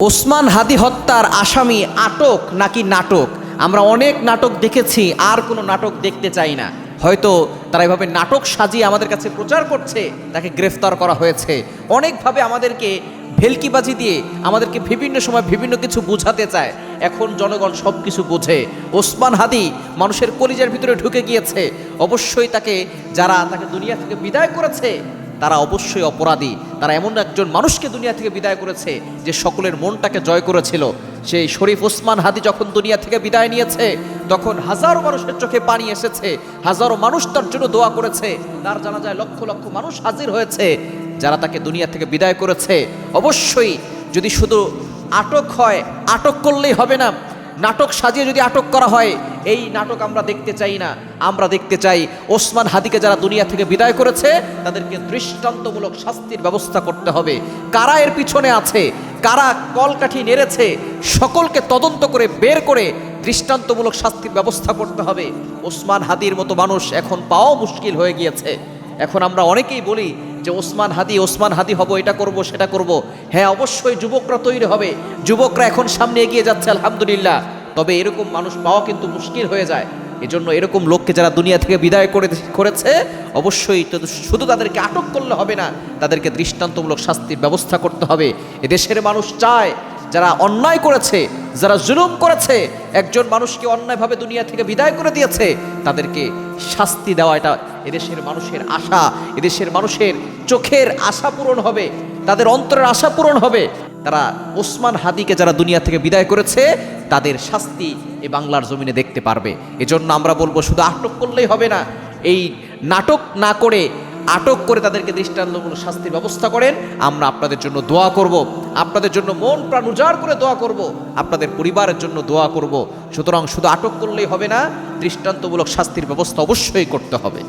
ওসমান হাদি হত্যার আসামি আটক নাকি নাটক? আমরা অনেক নাটক দেখেছি, আর কোনো নাটক দেখতে চাই না। হয়তো তারা এভাবে নাটক সাজিয়ে আমাদের কাছে প্রচার করছে, তাকে গ্রেফতার করা হয়েছে। অনেকভাবে আমাদেরকে ভেলকিবাজি দিয়ে আমাদেরকে বিভিন্ন সময় বিভিন্ন কিছু বোঝাতে চায়। এখন জনগণ সব কিছু বোঝে। ওসমান হাদি মানুষের কলিজার ভিতরে ঢুকে গিয়েছে। অবশ্যই যারা তাকে দুনিয়া থেকে বিদায় করেছে তারা অবশ্যই অপরাধী। তারা এমন একজন মানুষকে দুনিয়া থেকে বিদায় করেছে যে সকলের মনটাকে জয় করেছিল। সেই শরীফ ওসমান হাদি যখন দুনিয়া থেকে বিদায় নিয়েছে, তখন হাজারো মানুষের চোখে পানি এসেছে, হাজারো মানুষ তার জন্য দোয়া করেছে, তার জানাজায় লক্ষ লক্ষ মানুষ হাজির হয়েছে। যারা তাকে দুনিয়া থেকে বিদায় করেছে, অবশ্যই যদি শুধু আটক হয়, আটক করলেই হবে না, নাটক সাজিয়ে যদি আটক করা হয়, এই নাটক আমরা দেখতে চাই না। আমরা দেখতে চাই ওসমান হাদিকে যারা দুনিয়া থেকে বিদায় করেছে তাদেরকে দৃষ্টান্তমূলক শাস্তির ব্যবস্থা করতে হবে। কারা এর পিছনে আছে, কারা কলকাঠি নেড়েছে, সকলকে তদন্ত করে বের করে দৃষ্টান্তমূলক শাস্তির ব্যবস্থা করতে হবে। ওসমান হাদির মতো মানুষ এখন পাওয়া মুশকিল হয়ে গিয়েছে। এখন আমরা অনেকেই বলি যে ওসমান হাদি হব, এটা করব সেটা করব। হ্যাঁ, অবশ্যই যুবকরা তৈরি হবে, যুবকরা এখন সামনে এগিয়ে যাচ্ছে আলহামদুলিল্লাহ। তবে এরকম মানুষ পাওয়া কিন্তু মুশকিল হয়ে যায়। এজন্য এরকম লোককে যারা দুনিয়া থেকে বিদায় করেছে, অবশ্যই শুধু তাদেরকে আটক করলে হবে না, তাদেরকে দৃষ্টান্তমূলক শাস্তির ব্যবস্থা করতে হবে। এদেশের মানুষ চায় যারা অন্যায় করেছে, যারা জুলুম করেছে, একজন মানুষকে অন্যায়ভাবে দুনিয়া থেকে বিদায় করে দিয়েছে, তাদেরকে শাস্তি দেওয়া, এটা এদেশের মানুষের আশা। এদেশের মানুষের চোখের আশা পূরণ হবে, তাদের অন্তরের আশা পূরণ হবে। তারা ওসমান হাদিকে যারা দুনিয়া থেকে বিদায় করেছে তাদের শাস্তি এই বাংলার জমিনে দেখতে পারবে। এজন্য আমরা বলবো শুধু আটক করলেই হবে না, এই নাটক না করে আটক করে তাদেরকে দৃষ্টান্তমূলক শাস্তির ব্যবস্থা করেন। আমরা আপনাদের জন্য দোয়া করব, আপনাদের জন্য মন প্রাণ উজাড় করে দোয়া করব, আপনাদের পরিবারের জন্য দোয়া করব। সুতরাং শুধু আটক করলেই হবে না, দৃষ্টান্তমূলক শাস্তির ব্যবস্থা অবশ্যই করতে হবে।